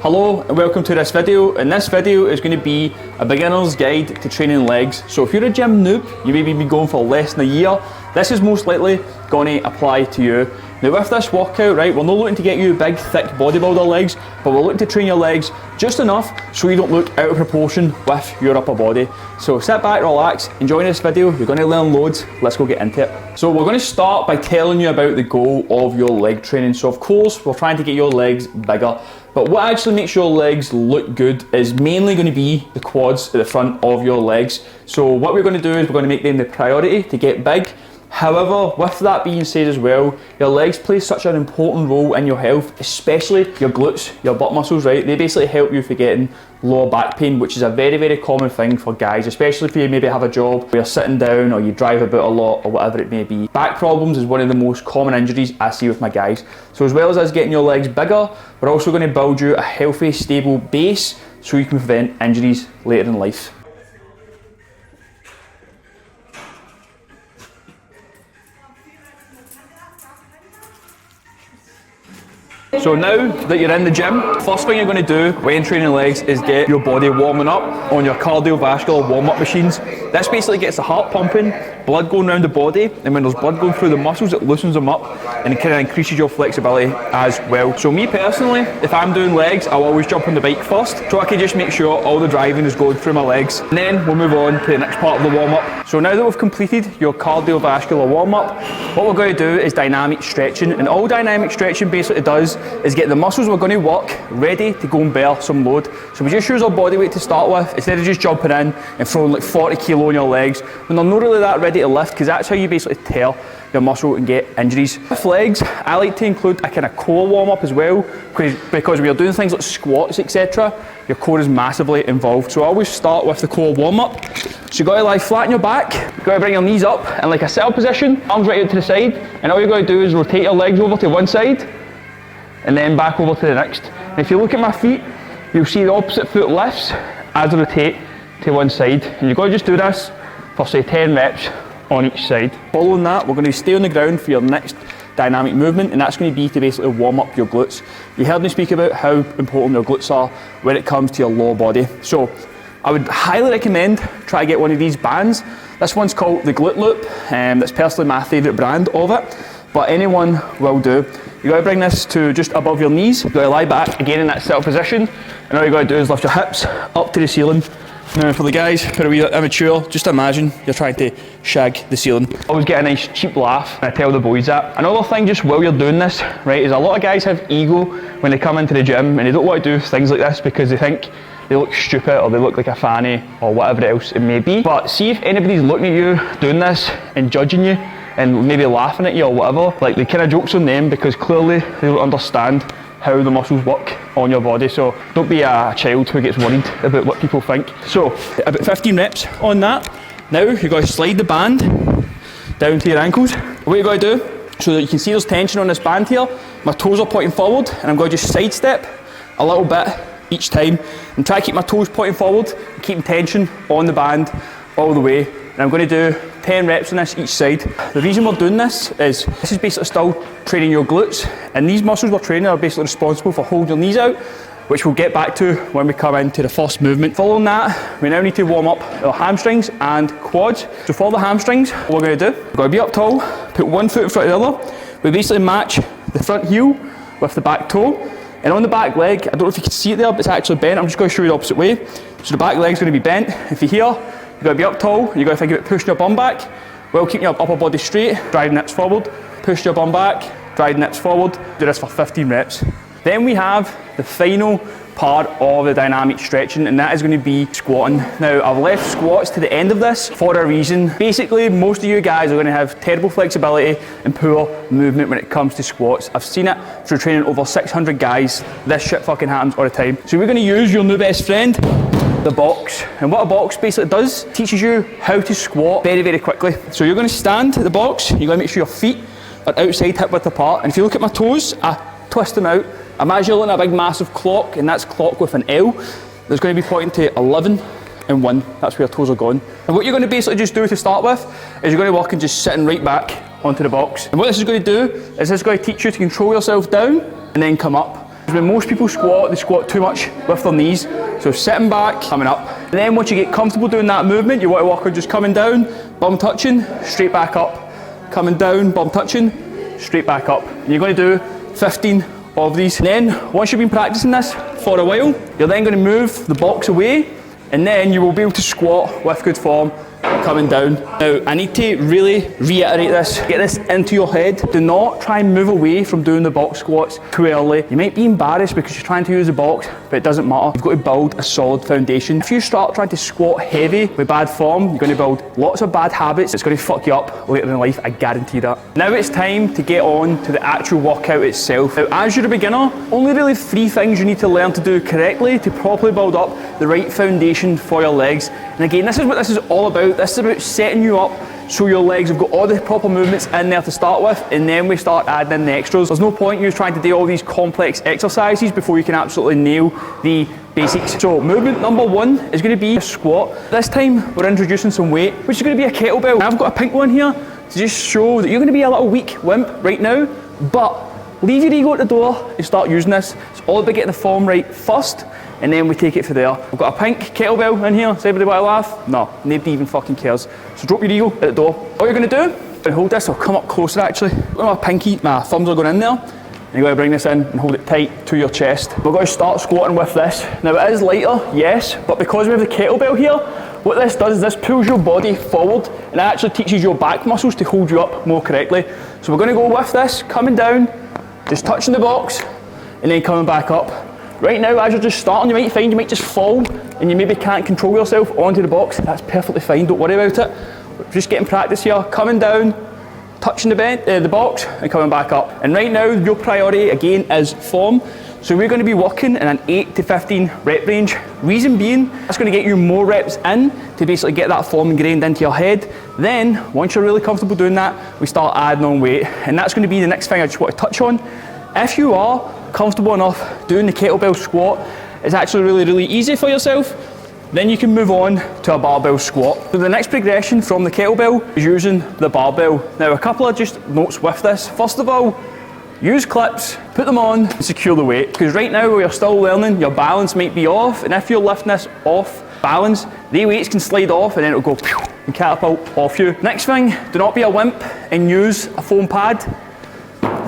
Hello and welcome to this video. And this video is going to be a beginner's guide to training legs. So if you're a gym noob, you maybe been going for less than a year, this is most likely going to apply to you. Now with this workout, right, we're not looking to get you big, thick bodybuilder legs, but we're looking to train your legs just enough so you don't look out of proportion with your upper body. So sit back, relax, enjoy this video. You're going to learn loads. Let's go get into it. So we're going to start by telling you about the goal of your leg training. So of course, we're trying to get your legs bigger. But what actually makes your legs look good is mainly going to be the quads at the front of your legs. So what we're going to do is we're going to make them the priority to get big. However, with that being said as well, your legs play such an important role in your health, especially your glutes, your butt muscles, right? They basically help you for getting lower back pain, which is a very, very common thing for guys, especially if you maybe have a job where you're sitting down or you drive about a lot or whatever it may be. Back problems is one of the most common injuries I see with my guys. So as well as us getting your legs bigger, we're also going to build you a healthy, stable base so you can prevent injuries later in life. So now that you're in the gym, first thing you're going to do when training legs is get your body warming up on your cardiovascular warm-up machines. This basically gets the heart pumping, blood going around the body, and when there's blood going through the muscles, it loosens them up and it kind of increases your flexibility as well. So me personally, if I'm doing legs, I'll always jump on the bike first, so I can just make sure all the driving is going through my legs. And then we'll move on to the next part of the warm-up. So now that we've completed your cardiovascular warm-up, what we're going to do is dynamic stretching. And all dynamic stretching basically does is get the muscles we're going to work ready to go and bear some load. So we just use our body weight to start with, instead of just jumping in and throwing like 40 kilo on your legs when they're not really that ready to lift, because that's how you basically tear your muscle and get injuries. With legs, I like to include a kind of core warm up as well, because when you're doing things like squats, etc., your core is massively involved. So I always start with the core warm up. So you've got to lie flat on your back, you've got to bring your knees up in like a sit-up position, arms right out to the side, and all you've got to do is rotate your legs over to one side and then back over to the next. And if you look at my feet, you'll see the opposite foot lifts as I rotate to one side. And you've got to just do this for say 10 reps on each side. Following that, we're going to stay on the ground for your next dynamic movement, and that's going to be to basically warm up your glutes. You heard me speak about how important your glutes are when it comes to your lower body. So I would highly recommend try to get one of these bands. This one's called the Glute Loop, and that's personally my favourite brand of it, but anyone will do. You got to bring this to just above your knees. You got to lie back again in that sit-up position, and all you got to do is lift your hips up to the ceiling. Now for the guys who are a wee bit immature, just imagine you're trying to shag the ceiling. I always get a nice cheap laugh and I tell the boys that. Another thing just while you're doing this, right, is a lot of guys have ego when they come into the gym and they don't want to do things like this because they think they look stupid or they look like a fanny or whatever else it may be. But see if anybody's looking at you doing this and judging you and maybe laughing at you or whatever, like the kind of joke's on them, because clearly they don't understand how the muscles work on your body. So don't be a child who gets worried about what people think. So about 15 reps on that. Now you've got to slide the band down to your ankles. What you got to do, so that you can see there's tension on this band here, my toes are pointing forward and I'm going to just sidestep a little bit each time and try to keep my toes pointing forward and keeping tension on the band all the way. And I'm going to do 10 reps on this each side. The reason we're doing this is basically still training your glutes, and these muscles we're training are basically responsible for holding your knees out, which we'll get back to when we come into the first movement. Following that, we now need to warm up our hamstrings and quads. So for the hamstrings, what we're going to do, we're going to be up tall, put one foot in front of the other. We basically match the front heel with the back toe. And on the back leg, I don't know if you can see it there, but it's actually bent. I'm just going to show you the opposite way. So the back leg's going to be bent. If you're here, you've got to be up tall, you've got to think about pushing your bum back while keeping your upper body straight, driving hips forward, push your bum back, driving hips forward. Do this for 15 reps. Then we have the final part of the dynamic stretching, and that is going to be squatting. Now I've left squats to the end of this for a reason. Basically, most of you guys are going to have terrible flexibility and poor movement when it comes to squats. I've seen it through training over 600 guys. This shit fucking happens all the time. So we're going to use your new best friend, the box. And what a box basically does, teaches you how to squat very, very quickly. So you're going to stand at the box, you're going to make sure your feet are outside hip width apart. And if you look at my toes, I twist them out. Imagine you're looking at a big massive clock, and that's clock with an L. There's going to be pointing to 11 and 1. That's where your toes are going. And what you're going to basically just do to start with is you're going to work on just sitting right back onto the box. And what this is going to do is it's going to teach you to control yourself down and then come up. When most people squat, they squat too much with their knees. So sitting back, coming up. And then once you get comfortable doing that movement, you want to work on just coming down, bum touching, straight back up. Coming down, bum touching, straight back up. And you're going to do 15 of these. And then, once you've been practicing this for a while, you're then going to move the box away, and then you will be able to squat with good form, coming down. Now, I need to really reiterate this, get this into your head. Do not try and move away from doing the box squats too early. You might be embarrassed because you're trying to use the box, but it doesn't matter. You've got to build a solid foundation. If you start trying to squat heavy with bad form, you're going to build lots of bad habits. It's going to fuck you up later in life, I guarantee that. Now it's time to get on to the actual workout itself. Now, as you're a beginner, only really 3 things you need to learn to do correctly to properly build up the right foundation for your legs. And again, this is what this is all about. This is about setting you up so your legs have got all the proper movements in there to start with, and then we start adding in the extras. There's no point you trying to do all these complex exercises before you can absolutely nail the basics. So movement number 1 is going to be a squat. This time we're introducing some weight, which is going to be a kettlebell. I've got a pink one here to just show that you're going to be a little weak wimp right now, but leave your ego at the door and start using this. It's all about getting the form right first, and then we take it from there. We've got a pink kettlebell in here. Does anybody want to laugh? No, nobody even fucking cares. So drop your ego at the door. All you're going to do, and hold this, I'll come up closer actually. My pinky, my thumbs are going in there. And you're going to bring this in and hold it tight to your chest. We're going to start squatting with this. Now it is lighter, yes, but because we have the kettlebell here, what this does is this pulls your body forward, and it actually teaches your back muscles to hold you up more correctly. So we're going to go with this, coming down, just touching the box, and then coming back up. Right now, as you're just starting, you might find you might just fall, and you maybe can't control yourself onto the box. That's perfectly fine, don't worry about it. We're just getting practice here, coming down, touching the box, and coming back up. And right now, your priority, again, is form. So we're going to be working in an 8 to 15 rep range. Reason being, that's going to get you more reps in to basically get that form ingrained into your head. Then, once you're really comfortable doing that, we start adding on weight. And that's going to be the next thing I just want to touch on. If you are comfortable enough doing the kettlebell squat, it's actually really easy for yourself, then you can move on to a barbell squat. So the next progression from the kettlebell is using the barbell. Now a couple of just notes with this. First of all, use clips, put them on, and secure the weight. Because right now we're still learning, your balance might be off, and if you're lifting this off balance, the weights can slide off and then it'll go and catapult off you. Next thing, do not be a wimp and use a foam pad.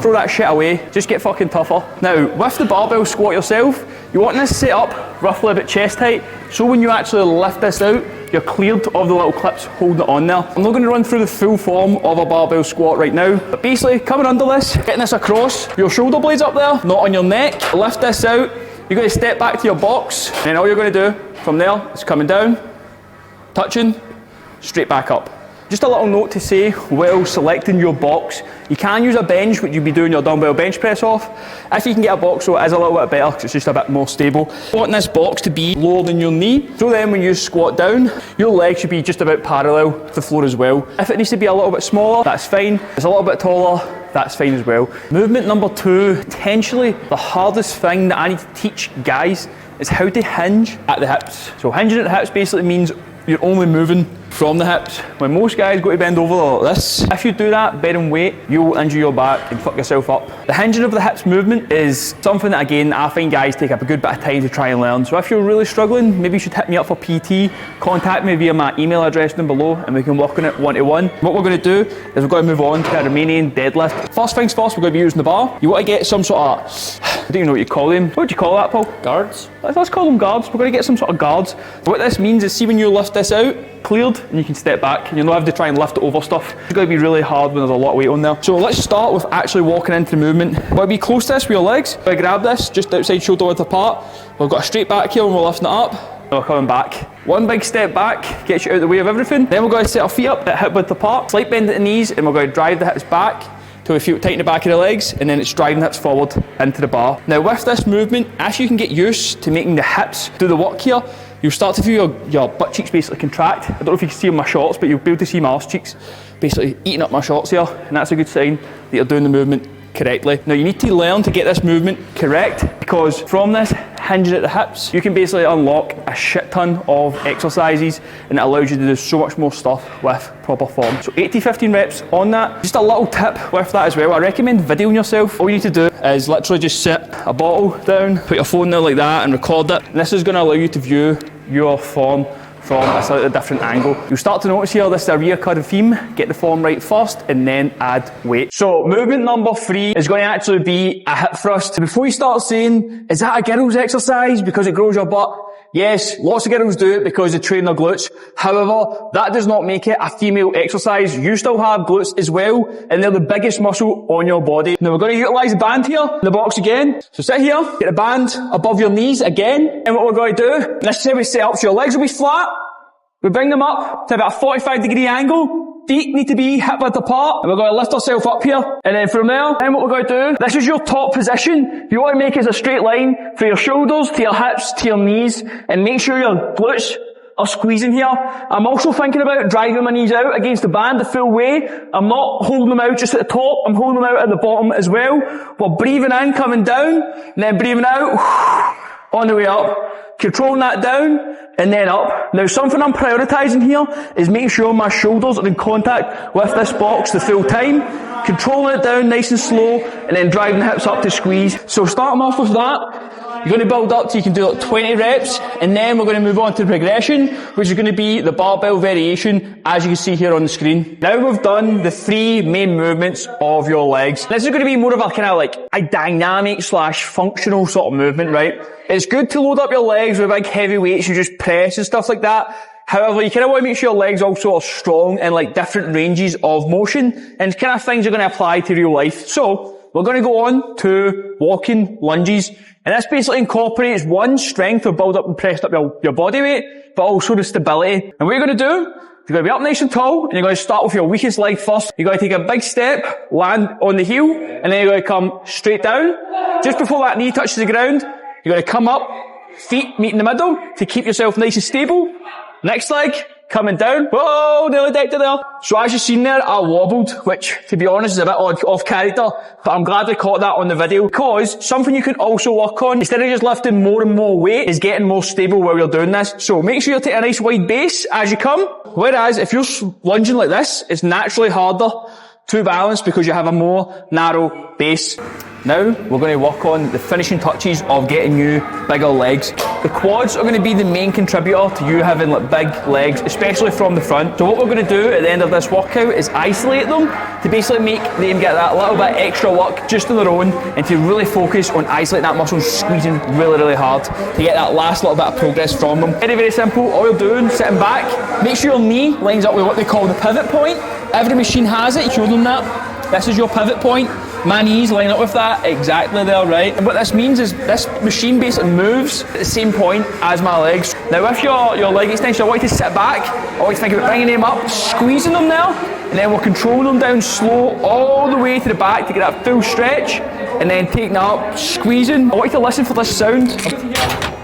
Throw that shit away, just get fucking tougher. Now, with the barbell squat yourself, you want this set up roughly about chest height, so when you actually lift this out, you're cleared of the little clips holding it on there. I'm not going to run through the full form of a barbell squat right now, but basically, coming under this, getting this across, your shoulder blades up there, not on your neck, lift this out, you're going to step back to your box, and then all you're going to do from there is coming down, touching, straight back up. Just a little note to say while selecting your box, you can use a bench, which you'll be doing your dumbbell bench press off. If you can get a box, so it is a little bit better because it's just a bit more stable. You want this box to be lower than your knee, so then when you squat down, your legs should be just about parallel to the floor as well. If it needs to be a little bit smaller, that's fine. If it's a little bit taller, that's fine as well. Movement number 2, potentially the hardest thing that I need to teach guys is how to hinge at the hips. So hinging at the hips basically means you're only moving from the hips. When most guys go to bend over like this, if you do that, bearing weight, you'll injure your back and fuck yourself up. The hinging of the hips movement is something that, again, I find guys take up a good bit of time to try and learn. So if you're really struggling, maybe you should hit me up for PT, contact me via my email address down below, and we can work on it one-to-one. What we're going to do is we're going to move on to a Romanian deadlift. First things first, we're going to be using the bar. You want to get some sort of, I don't even know what you call them. What would you call that, Paul? Guards? Let's call them guards. We're going to get some sort of guards. What this means is, see when you lift this out, cleared, and you can step back, and you'll not have to try and lift it over stuff. It's going to be really hard when there's a lot of weight on there. So let's start with actually walking into the movement. We'll be close to this with your legs. If I grab this, just outside shoulder width apart, we've got a straight back here when we're lifting it up, and we're coming back. One big step back, gets you out of the way of everything. Then we're going to set our feet up at hip width apart, slight bend at the knees, and we're going to drive the hips back till we feel tight in the back of the legs, and then it's driving the hips forward into the bar. Now with this movement, as you can get used to making the hips do the work here, you'll start to feel your butt cheeks basically contract. I don't know if you can see on my shorts, but you'll be able to see my arse cheeks basically eating up my shorts here, and that's a good sign that you're doing the movement correctly. Now you need to learn to get this movement correct, because from this hinging at the hips, you can basically unlock a shit ton of exercises, and it allows you to do so much more stuff with proper form. So 8 to 15 reps on that. Just a little tip with that as well, I recommend videoing yourself. All you need to do is literally just sit a bottle down, put your phone down like that and record it. And this is going to allow you to view your form from a slightly different angle. You'll start to notice here, this is a recurring theme. Get the form right first and then add weight. So movement number 3 is going to actually be a hip thrust. Before you start saying, is that a girl's exercise because it grows your butt? Yes, lots of girls do it because they train their glutes. However, that does not make it a female exercise. You still have glutes as well, and they're the biggest muscle on your body. Now we're going to utilise the band here, in the box again. So sit here, get the band above your knees again, and what we're going to do, this is how we set up, so your legs will be flat. We bring them up to about a 45-degree angle. Feet need to be hip width apart, and we're going to lift ourselves up here. And then from there, then what we're going to do, this is your top position. You want to make it as a straight line from your shoulders to your hips to your knees, and make sure your glutes are squeezing here. I'm also thinking about driving my knees out against the band the full way. I'm not holding them out just at the top, I'm holding them out at the bottom as well. We're breathing in, coming down, and then breathing out, on the way up. Controlling that down, and then up. Now something I'm prioritising here is making sure my shoulders are in contact with this box the full time. Controlling it down nice and slow, and then driving the hips up to squeeze. So starting off with that, you're going to build up till you can do like 20 reps, and then we're going to move on to the progression, which is going to be the barbell variation, as you can see here on the screen. Now we've done the 3 main movements of your legs. This is going to be more of a kind of like a dynamic / functional sort of movement, right? It's good to load up your legs with big heavy weights, you just press and stuff like that. However, you kind of want to make sure your legs also are strong in like different ranges of motion, and kind of things you're going to apply to real life. So, we're going to go on to walking lunges, and this basically incorporates one, strength to build up and press up your body weight, but also the stability. And what you're going to do, you're going to be up nice and tall, and you're going to start with your weakest leg first. You're going to take a big step, land on the heel, and then you're going to come straight down. Just before that knee touches the ground, you're going to come up, feet meet in the middle to keep yourself nice and stable. Next leg, coming down. Whoa, nearly decked it there. So as you've seen there, I wobbled, which, to be honest, is a bit off character, but I'm glad I caught that on the video, because something you can also work on, instead of just lifting more and more weight, is getting more stable while you're doing this. So make sure you take a nice wide base as you come, whereas if you're lunging like this, it's naturally harder to balance because you have a more narrow base. Now, we're going to work on the finishing touches of getting you bigger legs. The quads are going to be the main contributor to you having like big legs, especially from the front. So what we're going to do at the end of this workout is isolate them to basically make them get that little bit extra work just on their own, and to really focus on isolating that muscle and squeezing really, really hard to get that last little bit of progress from them. Very, very simple. All you're doing, sitting back, make sure your knee lines up with what they call the pivot point. Every machine has it, show them that. This is your pivot point. My knees line up with that exactly there, right? And what this means is this machine basically moves at the same point as my legs. Now with your leg extension, I want you to sit back. I want you to think about bringing them up, squeezing them there, and then we'll control them down slow all the way to the back to get that full stretch, and then taking that up, squeezing. I want you to listen for this sound.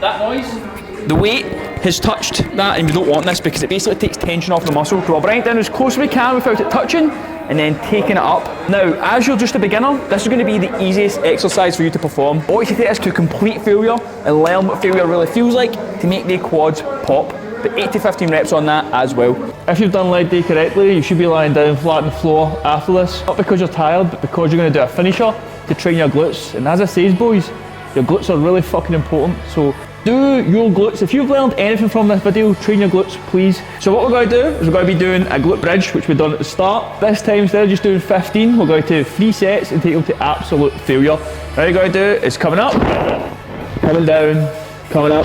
That noise. The weight has touched that, and we don't want this because it basically takes tension off the muscle. So I'll bring it down as close as we can without it touching, and then taking it up. Now, as you're just a beginner, this is going to be the easiest exercise for you to perform. I want you to take this to complete failure and learn what failure really feels like to make the quads pop. But 8 to 15 reps on that as well. If you've done leg day correctly, you should be lying down flat on the floor after this. Not because you're tired, but because you're going to do a finisher to train your glutes. And as I say, boys, your glutes are really fucking important. So do your glutes. If you've learned anything from this video, train your glutes, please. So what we're going to do is we're going to be doing a glute bridge, which we've done at the start. This time, instead of just doing 15, we're going to do 3 sets and take them to absolute failure. What you're going to do is coming up, coming down, coming up,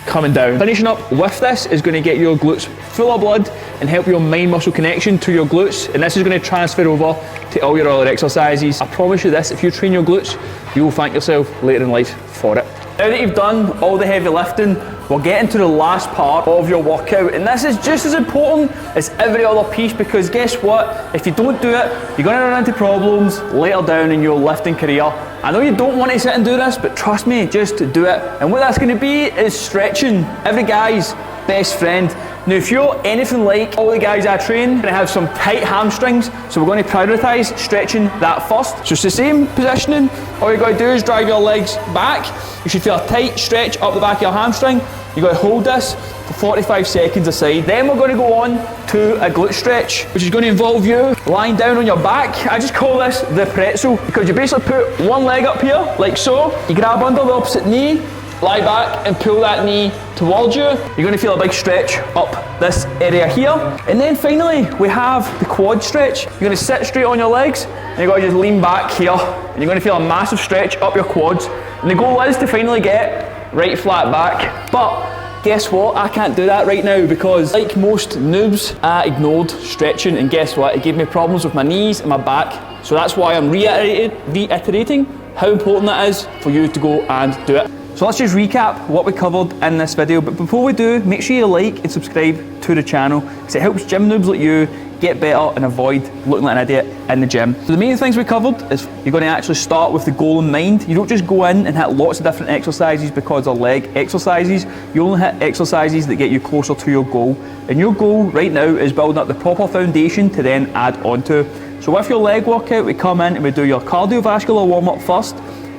coming down. Finishing up with this is going to get your glutes full of blood and help your mind muscle connection to your glutes, and this is going to transfer over to all your other exercises. I promise you this, if you train your glutes, you will thank yourself later in life for it. Now that you've done all the heavy lifting, we're getting to the last part of your workout, and this is just as important as every other piece, because guess what? If you don't do it, you're going to run into problems later down in your lifting career. I know you don't want to sit and do this, but trust me, just do it. And what that's going to be is stretching. Every guy's best friend. Now if you're anything like all the guys I train, you're gonna have some tight hamstrings, so we're gonna prioritise stretching that first. So it's the same positioning, all you gotta do is drive your legs back. You should feel a tight stretch up the back of your hamstring. You gotta hold this for 45 seconds a side. Then we're gonna go on to a glute stretch, which is gonna involve you lying down on your back. I just call this the pretzel, because you basically put one leg up here, like so. You grab under the opposite knee, lie back and pull that knee towards you. You're gonna feel a big stretch up this area here. And then finally, we have the quad stretch. You're gonna sit straight on your legs, and you're gonna just lean back here, and you're gonna feel a massive stretch up your quads. And the goal is to finally get right flat back. But guess what? I can't do that right now because, like most noobs, I ignored stretching, and guess what? It gave me problems with my knees and my back. So that's why I'm reiterating how important that is for you to go and do it. So let's just recap what we covered in this video, but before we do, make sure you like and subscribe to the channel because it helps gym noobs like you get better and avoid looking like an idiot in the gym. So the main things we covered is you're going to actually start with the goal in mind. You don't just go in and hit lots of different exercises because they're leg exercises. You only hit exercises that get you closer to your goal. And your goal right now is building up the proper foundation to then add on to. So with your leg workout, we come in and we do your cardiovascular warm-up first,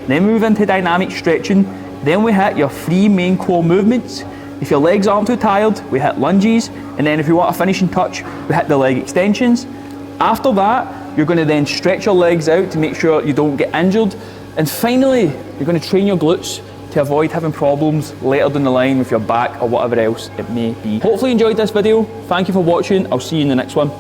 then move into dynamic stretching, then we hit your 3 main core movements. If your legs aren't too tired, we hit lunges, and then if you want a finishing touch, we hit the leg extensions. After that, you're going to then stretch your legs out to make sure you don't get injured. And finally, you're going to train your glutes to avoid having problems later down the line with your back or whatever else it may be. Hopefully you enjoyed this video. Thank you for watching. I'll see you in the next one.